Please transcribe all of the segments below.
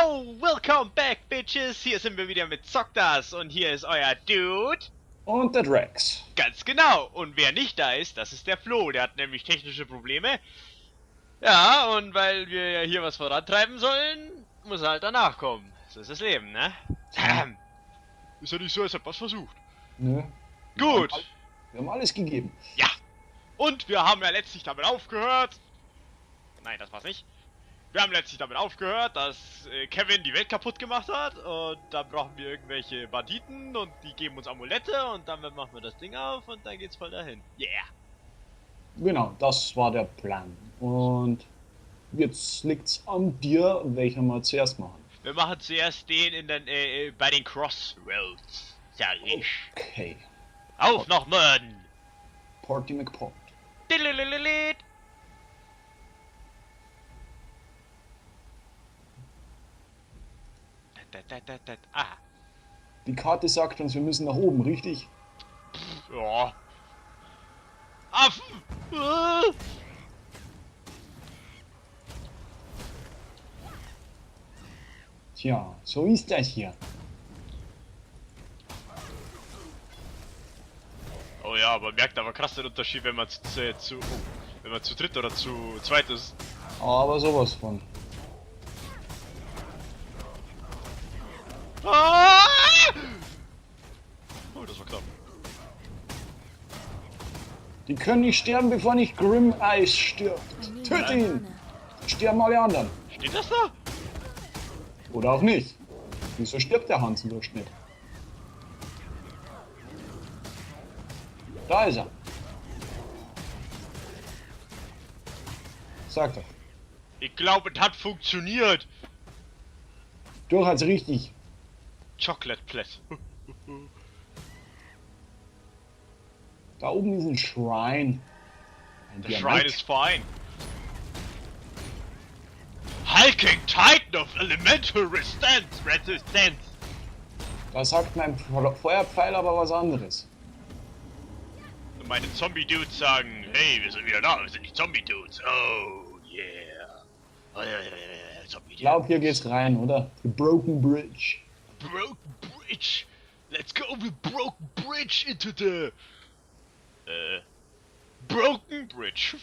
Yo, welcome back, bitches! Hier sind wir wieder mit Zockdas und hier ist euer Dude. Und der Drex. Ganz genau. Und wer nicht da ist, das ist der Flo. Der hat nämlich technische Probleme. Ja, und weil wir ja hier was vorantreiben sollen, muss er halt danach kommen. So ist das Leben, ne? Ist ja nicht so, als hätte was versucht. Nö. Gut. Wir haben alles gegeben. Ja. Und wir haben ja letztlich damit aufgehört. Nein, das war's nicht. Wir haben letztlich damit aufgehört, dass Kevin die Welt kaputt gemacht hat und dann brauchen wir irgendwelche Banditen und die geben uns Amulette und dann machen wir das Ding auf und dann geht's voll dahin. Yeah! Genau, das war der Plan. Und jetzt liegt's an dir, welcher wir zuerst machen. Wir machen zuerst den in den, bei den Crossroads, sag ich. Okay. Auf nach Norden! Porty McPort. Dililililit. Ah, Die Karte sagt uns, wir müssen nach oben, richtig? ja. Affen! Tja, so ist das hier. Oh ja, man merkt aber krass den Unterschied, wenn man wenn man zu dritt oder zu zweit ist. Aber sowas von. Ah! Oh, das war knapp. Die können nicht sterben, bevor nicht Grim Eyes stirbt. Töte ihn! Sterben alle anderen. Steht das da? Oder auch nicht. Wieso stirbt der Hans im Durchschnitt? Da ist er. Sag doch. Ich glaube, es hat funktioniert. Durchaus richtig. Chocolate Plat. Da oben ist ein Shrine. Ein Der Diamant. Shrine ist fein. Hulking Titan of Elemental Resistance. Da sagt mein Feuerpfeil aber was anderes. Und meine Zombie-Dudes sagen, hey, wir sind wieder da, wir sind die Zombie-Dudes. Oh, yeah. Oh, yeah, Ich Zombie-Dudes. glaube, hier geht's rein, oder? The Broken Bridge. Broken Bridge. Let's go with Broken Bridge into the Broken Bridge.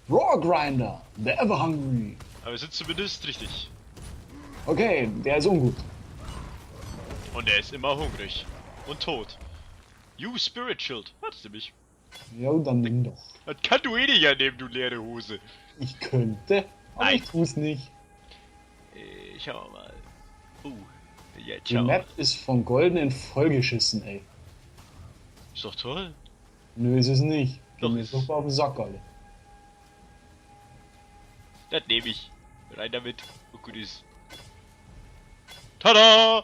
Raw Grinder, the Ever Hungry. Aber wir sind zumindest richtig. Okay, der ist ungut. Und er ist immer hungrig. Und tot. You Spirit Shield. Warte mich. Ja, dann nimm doch. Das kann du eh nicht annehmen, du leere Hose. Ich könnte, aber Nein. ich tu's nicht. Schau mal. Jetzt Die schau mal. Map ist von Goldenen vollgeschissen, ey. Ist doch toll. Nö, ist es nicht. Geh Doch. mir super auf den Sack, Alter. Das nehme ich. Rein damit. Und gut ist. Tada!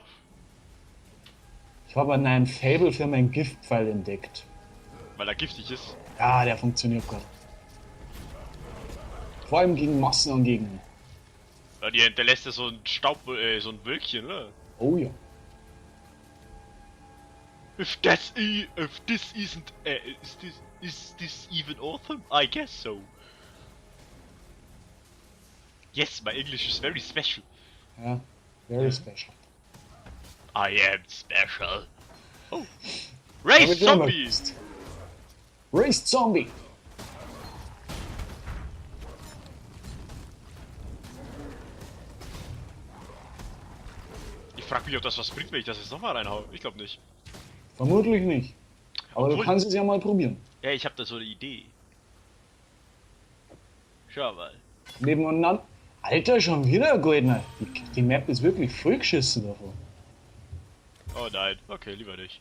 Ich habe einen neuen Fable für meinen Giftpfeil entdeckt. Weil er giftig ist. Ja, der funktioniert gut. Vor allem gegen Massen und Gegner. Ja, die hinterlässt ja so ein so ein Wölkchen, oder? Oh ja. If this isn't, is this even awesome? I guess so. Yes, my English is very special. Ja, very special. I am special. Oh. Race Damit du Zombie! möchtest. Race Zombie! Ich frag mich, ob das was bringt, wenn ich das jetzt nochmal reinhau. Ich glaube nicht. Vermutlich nicht. Aber du Obwohl- kannst es ja mal probieren. Ja, ich habe da so eine Idee. Schau mal. Nebeneinander. Alter, schon wieder Goldner. Die Map ist wirklich vollgeschissen davon. Oh nein, okay, lieber nicht.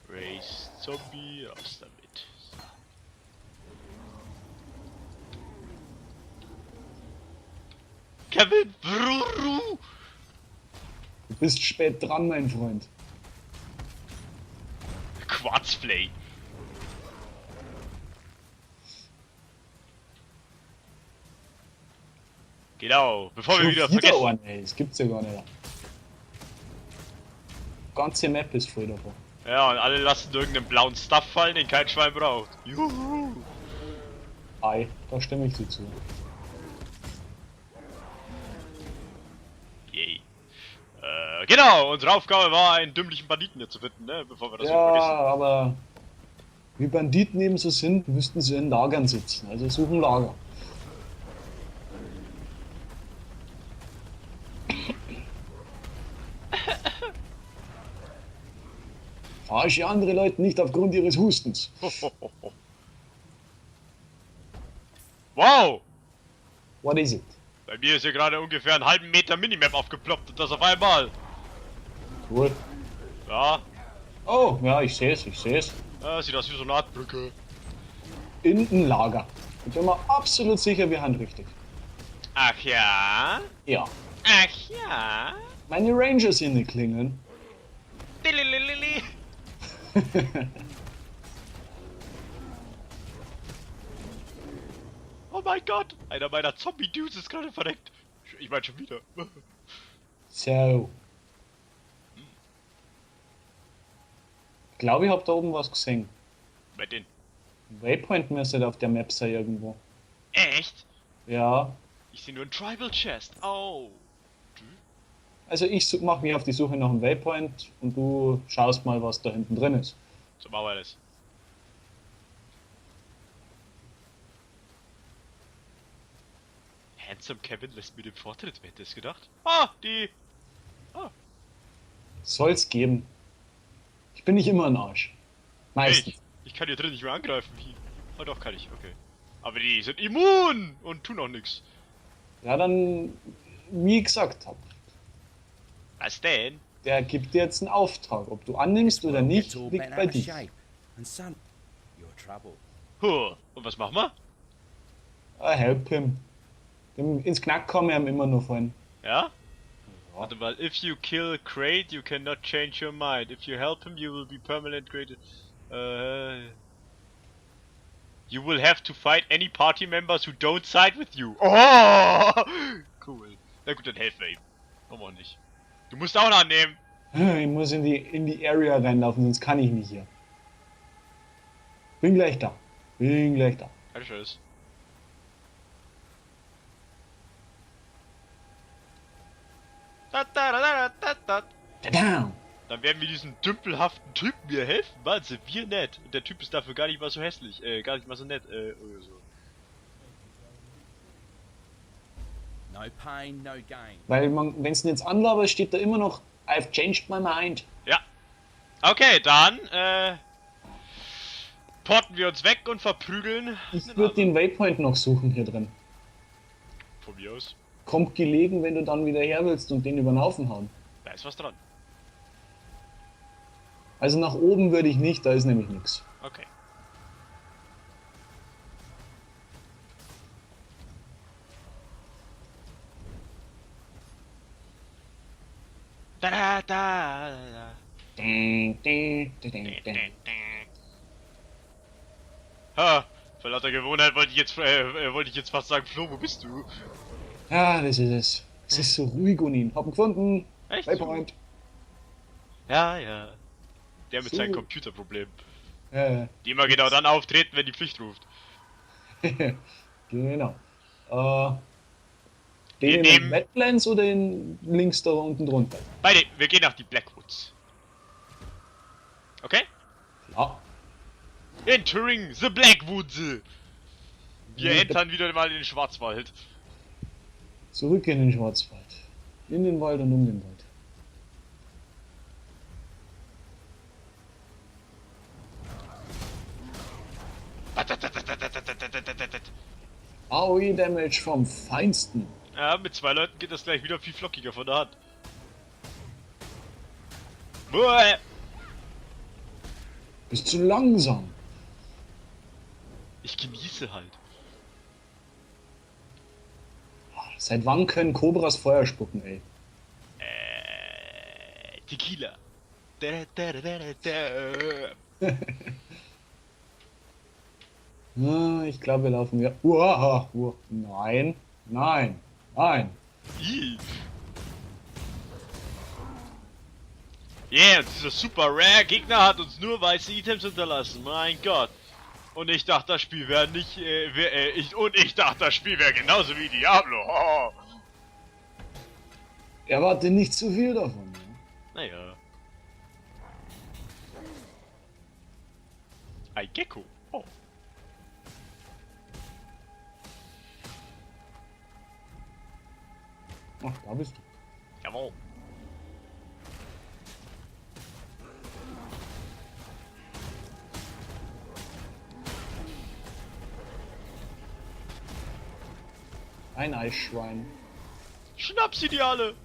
Race Zombie, raus damit. Kevin, Bruru! Du bist spät dran, mein Freund. Quartzflay. Genau, bevor wir Schon wieder vergessen. einen, ey. Das gibt's ja gar nicht. Die ganze Map ist voll davon. Ja, und alle lassen irgendeinen blauen Stuff fallen, den kein Schwein braucht. Juhu! Ei, da stimme ich dir zu. Yay. Genau, unsere Aufgabe war, einen dümmlichen Banditen hier zu finden, ne? Bevor wir das Ja, vergessen. aber wie Banditen eben so sind, müssten sie in Lagern sitzen. Also suchen Lager. Verarsche andere Leute nicht aufgrund ihres Hustens. Wow! What is it? Bei mir ist hier gerade ungefähr einen halben Meter Minimap aufgeploppt und das auf einmal. Cool. Ja, Oh, ja, ich sehe es, ich sehe es. sieht aus wie so eine Art Brücke. In ein Lager. Ich bin mir absolut sicher, wir haben richtig. Ach ja? Ja. Ach ja? Meine Rangers in die Klingeln. Dilililili. Oh mein Gott! Einer meiner Zombie-Dudes ist gerade verreckt. Ich meine schon wieder. So. Ich glaube, ich habe da oben was gesehen. Bei den. Waypoint müsste auf der Map sein irgendwo. Echt? Ja. Ich sehe nur ein Tribal Chest. Oh. Also ich mache mich auf die Suche nach einem Waypoint und du schaust mal, was da hinten drin ist. So machen wir das. Handsome Kevin lässt mir den Vortritt, wer hätte es gedacht? Ah, die. Soll's geben. Ich bin nicht immer ein Arsch. Meistens. Ich kann hier drin nicht mehr angreifen. Wie? Oh doch, kann ich, okay. Aber die sind immun und tun auch nichts. Ja, dann, wie ich gesagt habe, Was denn? der gibt dir jetzt einen Auftrag. Ob du annimmst oder nicht, It's all liegt bent bei out of dir. shape. And son, you're trouble. Huh. Und was machen wir? Help him. Dem ins Knack kommen wir haben immer nur vorhin. Ja? Warte mal, if you kill Crate, you cannot change your mind. If you help him, you will be permanent created. You will have to fight any party members who don't side with you. Oh! Cool. Na gut, dann helfen wir ihm. Warum auch nicht? Du musst auch noch annehmen. Ich muss in die Area reinlaufen, sonst kann ich nicht hier. Bin gleich da. Bin gleich da. Ja, tschüss. Tada! Dann werden wir diesen dümpelhaften Typen hier helfen. Mann, sind wir nett. Und der Typ ist dafür gar nicht mal so hässlich. Gar nicht mal so nett. Oder so. No pain, no gain. Weil man, wenn es jetzt anlabert, steht da immer noch I've changed my mind. Ja. Okay, dann, porten wir uns weg und verprügeln. Ich würde den Waypoint noch suchen hier drin. Von mir aus. Kommt gelegen, wenn du dann wieder her willst und den über den Haufen hauen. Da ist was dran. Also nach oben würde ich nicht, da ist nämlich nichts. Okay. Da da da da. Ha, vor lauter Gewohnheit wollte ich jetzt fast sagen, Flo, wo bist du? Ja, das ist es. Es ist so ruhig um ihn. Hab ihn gefunden. Echt? Waypoint. Ja, ja. Der mit So. seinem Computerproblem. Ja, Die immer genau dann auftreten, wenn die Pflicht ruft. genau. Wir Den nehmen- in Wetlands oder in links da unten drunter? Beide, wir gehen nach die Blackwoods. Okay? Ja. Entering the Blackwoods. Wir Ja, entern wieder mal in den Schwarzwald. Zurück in den Schwarzwald. In den Wald und um den Wald. AOE Damage vom Feinsten. Ja, mit zwei Leuten geht das gleich wieder viel flockiger von der Hand. Buh. Bist zu langsam. Ich genieße halt. Seit wann können Kobras Feuer spucken, ey? Tequila. Da, da, da, da, da. Ich glaube, wir laufen wieder. Uaha, nein, nein, nein. Ih. Yeah, und dieser super rare Gegner hat uns nur weiße Items hinterlassen. Mein Gott. Und ich dachte, das Spiel wäre nicht, ich dachte, das Spiel wäre genauso wie Diablo. Oh. Erwarte nicht zu viel davon. Ja? Naja. Ein Gecko. Oh. Ach, da bist du. Jawohl. Ein Eisschwein. Schnapp sie die alle!